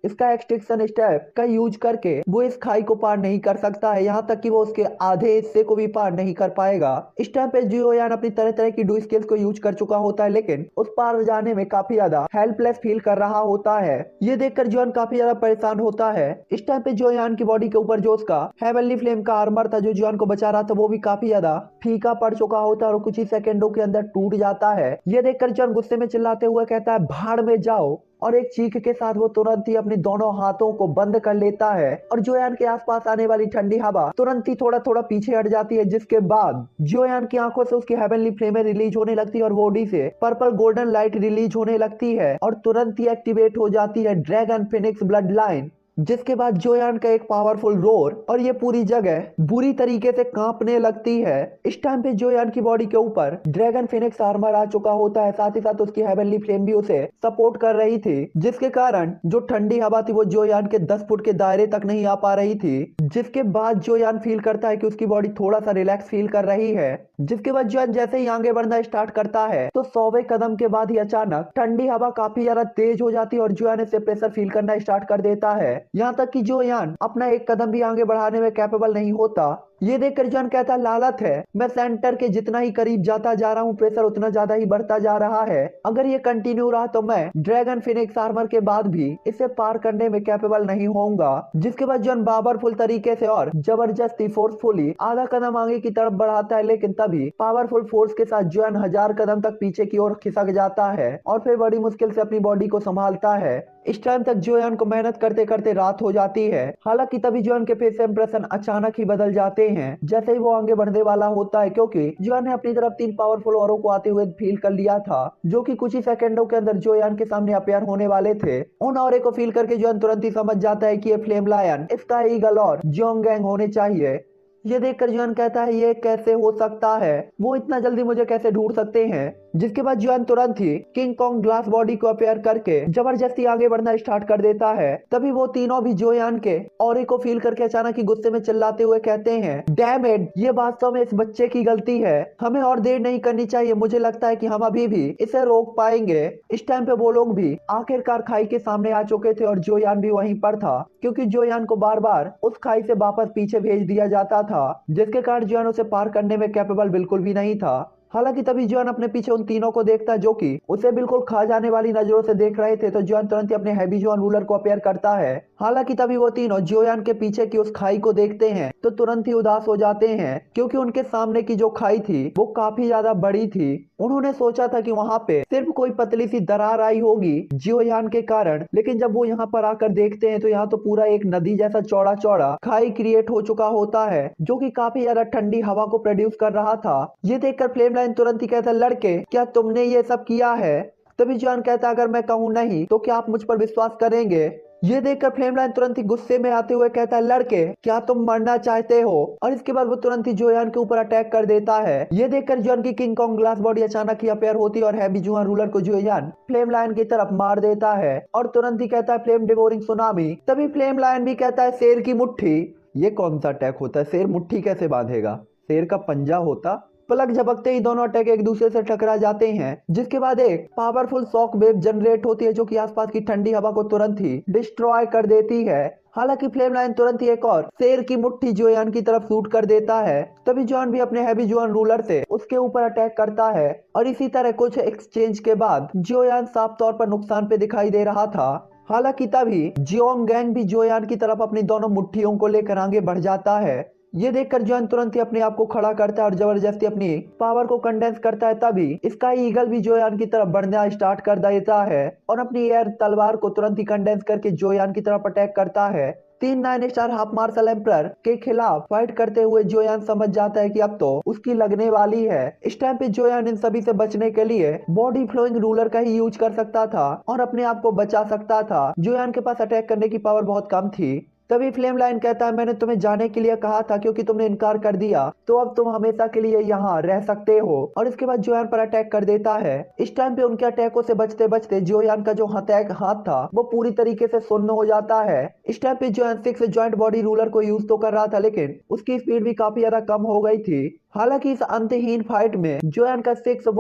इसका एक्सटेंशन स्टेप का यूज करके वो इस खाई को पार नहीं कर सकता है, यहाँ तक कि वो उसके आधे हिस्से को भी पार नहीं कर पाएगा। इस टाइम पे जियोयान अपनी तरह तरह की डू स्किल्स को यूज कर चुका होता है, लेकिन उस पार जाने में काफी ज्यादा हेल्पलेस फील कर रहा होता है। ये देखकर जियोन काफी ज्यादा परेशान होता है। इस टाइम पे जियोयान की बॉडी के ऊपर जो उसका हेवनली फ्लेम का आर्मर था जो जियोन को बचा रहा था वो भी काफी ज्यादा फीका पड़ चुका होता है और कुछ ही सेकंडों के अंदर टूट जाता है। ये देखकर जियोन गुस्से में चिल्लाते हुए कहता है भाड़ में जाओ, और एक चीख के साथ वो तुरंत ही अपने दोनों हाथों को बंद कर लेता है और जोयान के आसपास आने वाली ठंडी हवा तुरंत ही थोड़ा थोड़ा पीछे हट जाती है, जिसके बाद जोयान की आंखों से उसकी हेवनली फ्लेमें रिलीज होने लगती है और बॉडी से पर्पल गोल्डन लाइट रिलीज होने लगती है और तुरंत ही एक्टिवेट हो जाती है ड्रैगन फिनिक्स ब्लड लाइन, जिसके बाद जोयान का एक पावरफुल रोर और ये पूरी जगह बुरी तरीके से कांपने लगती है। इस टाइम पे जोयान की बॉडी के ऊपर ड्रैगन फिनिक्स आर्मर आ चुका होता है, साथ ही साथ उसकी हेवनली फ्लेम भी उसे सपोर्ट कर रही थी, जिसके कारण जो ठंडी हवा थी वो जोयान के 10 फुट के दायरे तक नहीं आ पा रही थी। जिसके बाद जोयान फील करता है कि उसकी बॉडी थोड़ा सा रिलैक्स फील कर रही है। जिसके बाद जोयान जैसे ही आगे बढ़ना स्टार्ट करता है तो 100वें कदम के बाद ही अचानक ठंडी हवा काफी ज्यादा तेज हो जाती है और जोयान इससे प्रेशर फील करना स्टार्ट कर देता है, यहाँ तक कि जोयान अपना एक कदम भी आगे बढ़ाने में कैपेबल नहीं होता। ये देखकर जोयान कहता है लालत है, मैं सेंटर के जितना ही करीब जाता जा रहा हूँ प्रेशर उतना ज्यादा ही बढ़ता जा रहा है, अगर ये कंटिन्यू रहा तो मैं ड्रैगन फिनिक्स आर्मर के बाद भी इसे पार करने में कैपेबल नहीं होऊंगा। जिसके बाद जोयान पावरफुल तरीके से और जबरदस्ती फोर्सफुली आधा कदम आगे की तरफ बढ़ाता है, लेकिन तभी पावरफुल फोर्स के साथ जोयान 1000 कदम तक पीछे की ओर खिसक जाता है और फिर बड़ी मुश्किल से अपनी बॉडी को संभालता है। इस टाइम तक जोयान को मेहनत करते करते रात हो जाती है। हालांकि तभी जोयान के फेस इंप्रेशन अचानक ही बदल जाते हैं जैसे ही वो आगे बढ़ने वाला होता है, क्योंकि जोयान ने अपनी तरफ 3 पावरफुल औरों को आते हुए फील कर लिया था, जो कि कुछ ही सेकंडों के अंदर जोयान के सामने अपियर होने वाले थे। उन औरे को फील करके जोयान तुरंत ही समझ जाता है कि ये फ्लेम लायन, स्काई ईगल और जोंगैंग होने चाहिए। ये देखकर जोयान कहता है ये कैसे हो सकता है, वो इतना जल्दी मुझे कैसे ढूंढ सकते हैं। जिसके बाद जोयान तुरंत ही किंग कॉन्ग ग्लास बॉडी को अपेयर करके जबरदस्ती आगे बढ़ना स्टार्ट कर देता है। तभी वो तीनों भी जोयान के ऑरे को फील करके अचानक ही गुस्से में चिल्लाते हुए कहते हैं डैम इट, ये वास्तव में इस बच्चे की गलती है, हमें और देर नहीं करनी चाहिए, मुझे लगता है कि हम अभी भी इसे रोक पाएंगे। इस टाइम पे वो लोग भी आखिरकार खाई के सामने आ चुके थे और जोयान भी वहीं पर था, क्योंकि जोयान को बार बार उस खाई से वापस पीछे भेज दिया जाता था, जिसके कारण जोयान उसे पार करने में कैपेबल बिल्कुल भी नहीं था। हालांकि तभी जोयान अपने पीछे उन तीनों को देखता है जो कि उसे बिल्कुल खा जाने वाली नजरों से देख रहे थे, तो जोयान तुरंत ही अपने हैवी जोयान रूलर को अपेयर करता है। हालांकि तभी वो तीनों जोयान के पीछे की उस खाई को देखते हैं तो तुरंत ही उदास हो जाते हैं, क्योंकि उनके सामने की जो खाई थी वो काफी ज्यादा बड़ी थी। उन्होंने सोचा था कि वहां पे सिर्फ कोई पतली सी दरार आई होगी जोयान के कारण, लेकिन जब वो यहाँ पर आकर देखते हैं तो यहाँ तो पूरा एक नदी जैसा चौड़ा चौड़ा खाई क्रिएट हो चुका होता है, जो कि काफी ज्यादा ठंडी हवा को प्रोड्यूस कर रहा था। ये देखकर फ्लेम लाइन तुरंत ही कहता लड़के क्या तुमने ये सब किया है? तभी जोयान कहता अगर मैं कहूँ नहीं तो क्या आप मुझ पर विश्वास करेंगे? ये देखकर फ्लेमलाइन तुरंत ही गुस्से में आते हुए कहता है लड़के क्या तुम मरना चाहते हो? और इसके बाद वो तुरंत ही जोयान के ऊपर अटैक कर देता है। ये देखकर जोयान की किंग कॉन्ग ग्लास बॉडी अचानक ही अपेयर होती है और हैवी जोयान रूलर को जोयान फ्लेम लायन की तरफ मार देता है और तुरंत ही कहता है फ्लेम डिवोरिंग सुनामी। तभी फ्लेम लायन भी कहता है शेर की मुट्ठी। ये कौन सा अटैक होता है? शेर मुट्ठी कैसे बांधेगा? शेर का पंजा होता। पलक झपकते ही दोनों अटैक एक दूसरे से टकरा जाते हैं, जिसके बाद एक पावरफुल शॉक वेव जनरेट होती है जो कि आसपास की ठंडी हवा को तुरंत ही डिस्ट्रॉय कर देती है। हालांकि फ्लेम लाइन तुरंत ही एक और शेर की मुट्ठी जोयान की तरफ शूट कर देता है। तभी जोयान भी अपने हैवी जोयान रूलर से उसके ऊपर अटैक करता है और इसी तरह कुछ एक्सचेंज के बाद जोयान साफ तौर पर नुकसान पे दिखाई दे रहा था। हालांकि तभी जोंगैंग भी जोयान की तरफ अपनी दोनों मुट्ठियों को लेकर आगे बढ़ जाता है। ये देखकर जोयान तुरंत ही अपने आप को खड़ा करता है और जबरदस्ती अपनी पावर को कंडेंस करता है। तभी स्काई ईगल भी जोयान की तरफ बढ़ना स्टार्ट कर देता है और अपनी एयर तलवार को तुरंत ही कंडेंस करके जोयान की तरफ अटैक करता है। 9 स्टार हाफ मार्शल एम्परर के खिलाफ फाइट करते हुए जोयान समझ जाता है कि अब तो उसकी लगने वाली है। इस टाइम पे जोयान इन सभी से बचने के लिए बॉडी फ्लोइंग रूलर का ही यूज कर सकता था और अपने आप को बचा सकता था। जोयान के पास अटैक करने की पावर बहुत कम थी। तभी फ्लेम लाइन कहता है, मैंने तुम्हें जाने के लिए कहा था क्योंकि तुमने इनकार कर दिया, तो अब तुम हमेशा के लिए यहाँ रह सकते हो। और इसके बाद जोयान पर अटैक कर देता है। इस टाइम पे उनके अटैकों से बचते बचते जोयान का जो हाथ था वो पूरी तरीके से सुन्न हो जाता है। इस टाइम पे जोयान 6 जॉइंट बॉडी रूलर को यूज तो कर रहा था, लेकिन उसकी स्पीड भी काफी ज्यादा कम हो गई थी। हालांकि इस अंतहीन फाइट में जोयान का 6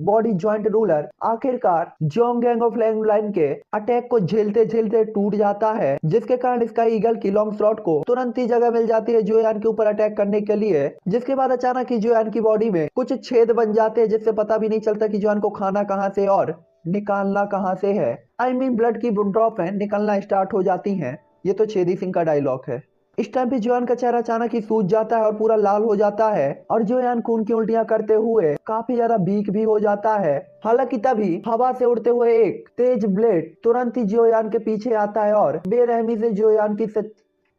बॉडी जॉइंट रूलर आखिरकार Jong gang of flame line के अटैक को झेलते झेलते टूट जाता है, जिसके कारण इसका ईगल की लॉन्ग स्लॉट को तुरंत ही जगह मिल जाती है जोयान के ऊपर अटैक करने के लिए। जिसके बाद अचानक ही जोयान की बॉडी में कुछ छेद बन जाते हैं, जिससे पता भी नहीं चलता कि जोयान को खाना कहाँ से और निकालना कहाँ से है। ब्लड की ड्रॉप है निकलना स्टार्ट हो जाती है। ये तो छेदी सिंह का डायलॉग है। इस टाइम पे जोयान का चेहरा अचानक ही सूज जाता है और पूरा लाल हो जाता है और जोयान खून की उल्टियां करते हुए काफी ज्यादा वीक भी हो जाता है। हालांकि तभी हवा से उड़ते हुए एक तेज ब्लेड तुरंत ही जोयान के पीछे आता है और बेरहमी से जोयान की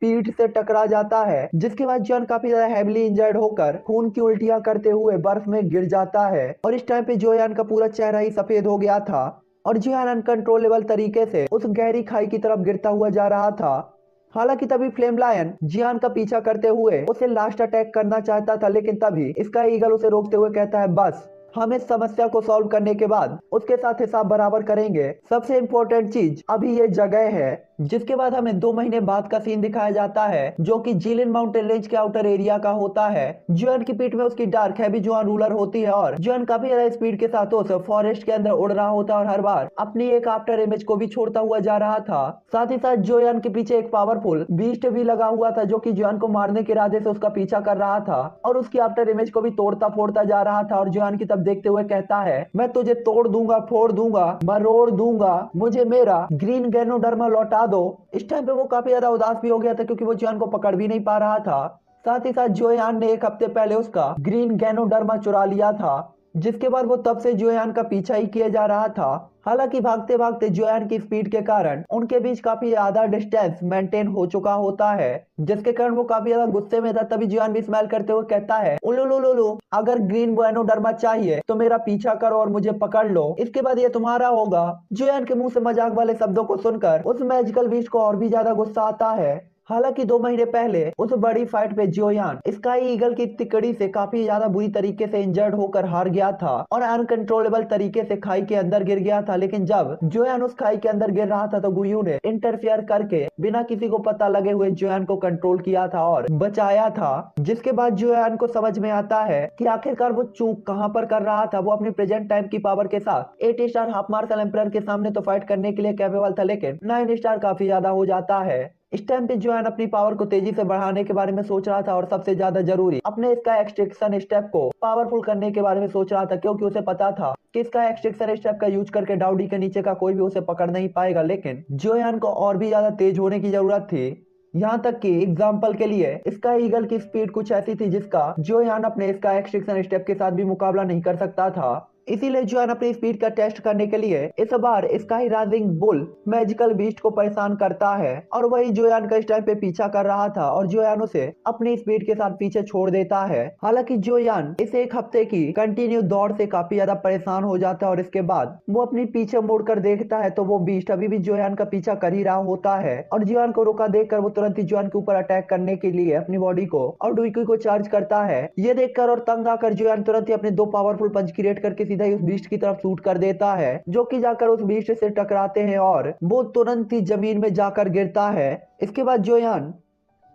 पीठ से टकरा जाता है, जिसके बाद जोयान काफी ज्यादा हैवीली इंजर्ड होकर खून की उल्टियां करते हुए बर्फ में गिर जाता है। और इस टाइम पे जोयान का पूरा चेहरा ही सफेद हो गया था और जोयान अनकंट्रोलेबल तरीके से उस गहरी खाई की तरफ गिरता हुआ जा रहा था। हालांकि तभी फ्लेम लायन जियान का पीछा करते हुए उसे लास्ट अटैक करना चाहता था, लेकिन तभी इसका ईगल उसे रोकते हुए कहता है, बस हम इस समस्या को सॉल्व करने के बाद उसके साथ हिसाब बराबर करेंगे। सबसे इम्पोर्टेंट चीज अभी ये जगह है। जिसके बाद हमें 2 महीने बाद का सीन दिखाया जाता है, जो कि जीलिन माउंटेन रेंज के आउटर एरिया का होता है। जोयान की पीठ में उसकी डार्क हैवी जोयान रूलर होती है और जोयान काफी ज्यादा स्पीड के साथ उस फॉरेस्ट के अंदर उड़ रहा होता है और हर बार अपनी एक आफ्टर इमेज को भी छोड़ता हुआ जा रहा था। साथ ही साथ जोयान के पीछे एक पावरफुल बीस्ट भी लगा हुआ था, जो कि जोयान को मारने के इरादे से उसका पीछा कर रहा था और उसकी आफ्टर इमेज को भी तोड़ता फोड़ता जा रहा था। और जोयान की तब देखते हुए कहता है, मैं तुझे तोड़ दूंगा, फोड़ दूंगा, मरोड़ दूंगा, मुझे मेरा ग्रीन गैनोडर्मा लौटा दो। इस टाइम पे वो काफी ज्यादा उदास भी हो गया था, क्योंकि वो जोयान को पकड़ भी नहीं पा रहा था। साथ ही साथ जोयान ने 1 हफ्ते पहले उसका ग्रीन गैनोडर्मा चुरा लिया था, जिसके बाद वो तब से जोयान का पीछा ही किया जा रहा था। हालांकि भागते भागते जोयान की स्पीड के कारण उनके बीच काफी ज्यादा डिस्टेंस मेंटेन हो चुका होता है, जिसके कारण वो काफी ज्यादा गुस्से में था। तभी जोयान भी स्माइल करते हुए कहता है, उलुलुलुलु, अगर ग्रीन गैनोडर्मा चाहिए तो मेरा पीछा करो और मुझे पकड़ लो, इसके बाद ये तुम्हारा होगा। जोयान के मुंह से मजाक वाले शब्दों को सुनकर उस मैजिकल बीस्ट को और भी ज्यादा गुस्सा आता है। हालांकि 2 महीने पहले उस बड़ी फाइट में जोयान स्काई ईगल की तिकड़ी से काफी ज्यादा बुरी तरीके से इंजर्ड होकर हार गया था और अनकंट्रोलेबल तरीके से खाई के अंदर गिर गया था। लेकिन जब जोयान उस खाई के अंदर गिर रहा था तो गुयू ने इंटरफेयर करके बिना किसी को पता लगे हुए जोयान को कंट्रोल किया था और बचाया था। जिसके बाद जोयान को समझ में आता है कि आखिरकार वो चूक कहां पर कर रहा था। वो अपनी प्रेजेंट टाइम की पावर के साथ 8 स्टार हाफ मार्शल एम्परर के सामने तो फाइट करने के लिए कैपेबल था, लेकिन 9 स्टार काफी ज्यादा हो जाता है। इस टाइम पे जोयान अपनी पावर को तेजी से बढ़ाने के बारे में सोच रहा था और सबसे ज्यादा जरूरी अपने इसका एक्सट्रैक्शन स्टेप को पावरफुल करने के बारे में सोच रहा था, क्योंकि उसे पता था कि इसका एक्सट्रैक्शन स्टेप का यूज करके डाउडी के नीचे का कोई भी उसे पकड़ नहीं पाएगा। लेकिन जोयान को और भी ज्यादा तेज होने की जरूरत थी। यहाँ तक कि एग्जाम्पल के लिए इसका ईगल की स्पीड कुछ ऐसी थी जिसका जोयान अपने इसका एक्सट्रैक्शन स्टेप के साथ भी मुकाबला नहीं कर सकता था। इसीलिए जोयान अपनी स्पीड का टेस्ट करने के लिए इस बार sky rising bull magical beast को परेशान करता है और वही जोयान का इस टाइम पे पीछा कर रहा था और जोयान उसे अपनी स्पीड के साथ पीछे छोड़ देता है। हालांकि जोयान इस 1 हफ्ते की कंटिन्यू दौड़ से काफी ज्यादा परेशान हो जाता है और इसके बाद वो अपनी पीछे मुड़कर देखता है तो वो बीस्ट अभी भी जोयान का पीछा कर ही रहा होता है और जोयान को रुका देखकर वो तुरंत ही जोयान के ऊपर अटैक करने के लिए अपनी बॉडी को और डुइकी को चार्ज करता है। ये देखकर और तंग आकर जोयान तुरंत ही अपने 2 पावरफुल पंच क्रिएट करके उस बीस्ट की तरफ शूट कर देता है, जो कि जाकर उस बीस्ट से टकराते हैं और वो तुरंत ही जमीन में जाकर गिरता है। इसके बाद जोयान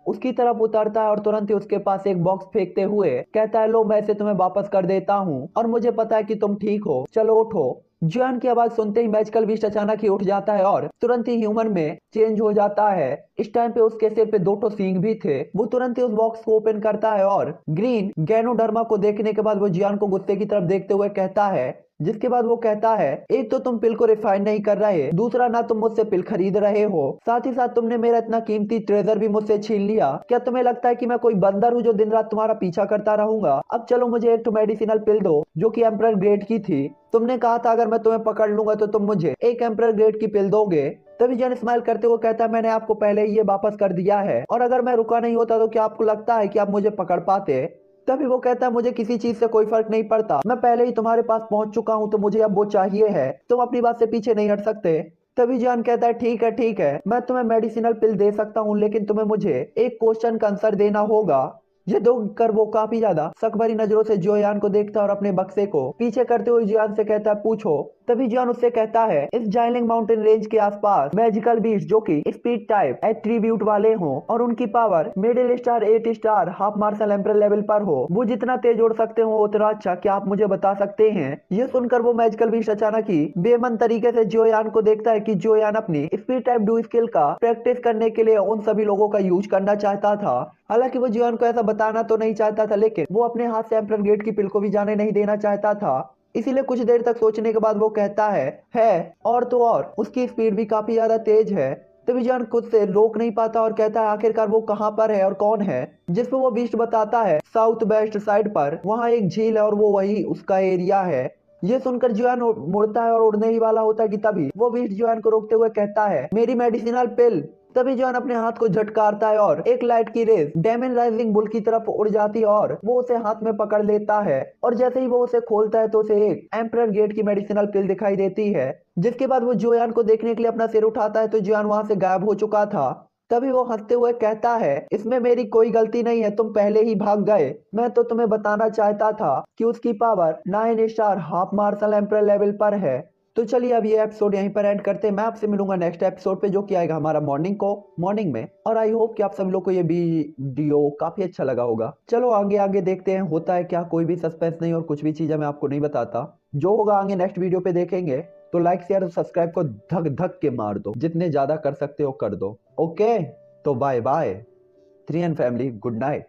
उसकी तरफ उतरता है और तुरंत ही उसके पास एक बॉक्स फेंकते हुए कहता है, लो मैं इसे तुम्हें वापस कर देता हूँ और मुझे पता है कि तुम ठीक हो, चलो उठो। जोयान की आवाज सुनते ही मैजिकल बीस्ट अचानक ही उठ जाता है और तुरंत ही ह्यूमन में चेंज हो जाता है। इस टाइम पे उसके सिर पे 2 सींग भी थे। वो तुरंत ही उस बॉक्स को ओपन करता है और ग्रीन गैनोडर्मा को देखने के बाद वो जोयान को गुस्से की तरफ देखते हुए कहता है, जिसके बाद वो कहता है एक तो तुम पिल को रिफाइन नहीं कर रहे, दूसरा ना तुम मुझसे पिल खरीद रहे हो, साथ ही साथ तुमने मेरा इतना कीमती ट्रेजर भी मुझसे छीन लिया। क्या तुम्हें लगता है कि मैं कोई बंदर हूँ जो दिन रात तुम्हारा पीछा करता रहूंगा? अब चलो मुझे एक तो मेडिसिनल पिल दो जो कि एम्परर ग्रेड की थी। तुमने कहा था अगर मैं तुम्हें पकड़ लूंगा तो तुम मुझे एक एम्परर ग्रेड की पिल दोगे। तभी जॉन स्माइल करते हुए कहता है मैंने आपको पहले ही ये वापस कर दिया है, और अगर मैं रुका नहीं होता तो क्या आपको लगता है कि आप मुझे पकड़ पाते? तभी वो कहता है मुझे किसी चीज से कोई फर्क नहीं पड़ता, मैं पहले ही तुम्हारे पास पहुंच चुका हूं तो मुझे अब वो चाहिए है, तुम अपनी बात से पीछे नहीं हट सकते। तभी जॉन कहता है ठीक है मैं तुम्हें मेडिसिनल पिल दे सकता हूँ, लेकिन तुम्हें मुझे एक क्वेश्चन का आंसर देना होगा। ये देखकर वो काफी ज्यादा शक भरी नजरों से जोयान को देखता है और अपने बक्से को पीछे करते हुए जियान से कहता है पूछो। तभी जियान उससे कहता है इस जाइलिंग माउंटेन रेंज के आसपास मैजिकल बीस्ट जो कि स्पीड टाइप एट्रीब्यूट वाले हों और उनकी power middle star 8 star half martial emperor level पर हो, वो जितना तेज उड़ सकते हो उतना अच्छा, क्या आप मुझे बता सकते हैं? ये सुनकर वो मैजिकल बीस्ट अचानक ही बेमन तरीके से जोयान को देखता है कि जोयान अपनी स्पीड टाइप डू स्किल का प्रैक्टिस करने के लिए उन सभी लोगों का यूज करना चाहता था। हालांकि वो जियान को ऐसा बताना तो नहीं चाहता था, लेकिन वो अपने हाथ से एम्परर ग्रेड की पिल को भी जाने नहीं देना चाहता था। इसीलिए कुछ देर तक सोचने के बाद वो कहता है और तो और उसकी स्पीड भी काफी ज्यादा तेज है। तभी जियान खुद से रोक नहीं पाता और कहता है आखिरकार वो कहाँ पर है और कौन है, जिसपे वो बीस्ट बताता है साउथ वेस्ट साइड पर वहाँ एक झील है और वो वही उसका एरिया है। ये सुनकर जियान मुड़ता है और उड़ने ही वाला होता है कि तभी वो बीस्ट जियान को रोकते हुए कहता है मेरी मेडिसिनल पिल। तभी जॉन अपने हाथ को झटकारता है और एक लाइट की रेस डेमन राइजिंग बुल की तरफ उड़ जाती है और वो उसे हाथ में पकड़ लेता है, और जैसे ही वो उसे खोलता है तो उसे एक एम्परर गेट की मेडिसिनल पिल दिखाई देती है। जिसके बाद वो जोयान को देखने के लिए अपना सिर उठाता है तो जोयान वहां से गायब हो चुका था। तभी वो हंसते हुए कहता है इसमें मेरी कोई गलती नहीं है, तुम पहले ही भाग गए, मैं तो तुम्हें बताना चाहता था कि उसकी power 9 star half martial emperor level पर है। तो चलिए अब ये एपिसोड यहीं पर एंड करते हैं, मैं आपसे मिलूंगा नेक्स्ट एपिसोड पे जो कि आएगा हमारा मॉर्निंग में, और आई होप कि आप सभी लोग को ये वीडियो काफी अच्छा लगा होगा। चलो आगे आगे देखते हैं होता है क्या, कोई भी सस्पेंस नहीं और कुछ भी चीजें मैं आपको नहीं बताता, जो होगा आगे नेक्स्ट वीडियो पे देखेंगे। तो लाइक शेयर और सब्सक्राइब को धक धक के मार दो, जितने ज्यादा कर सकते हो कर दो। ओके तो bye bye 3N family, good night.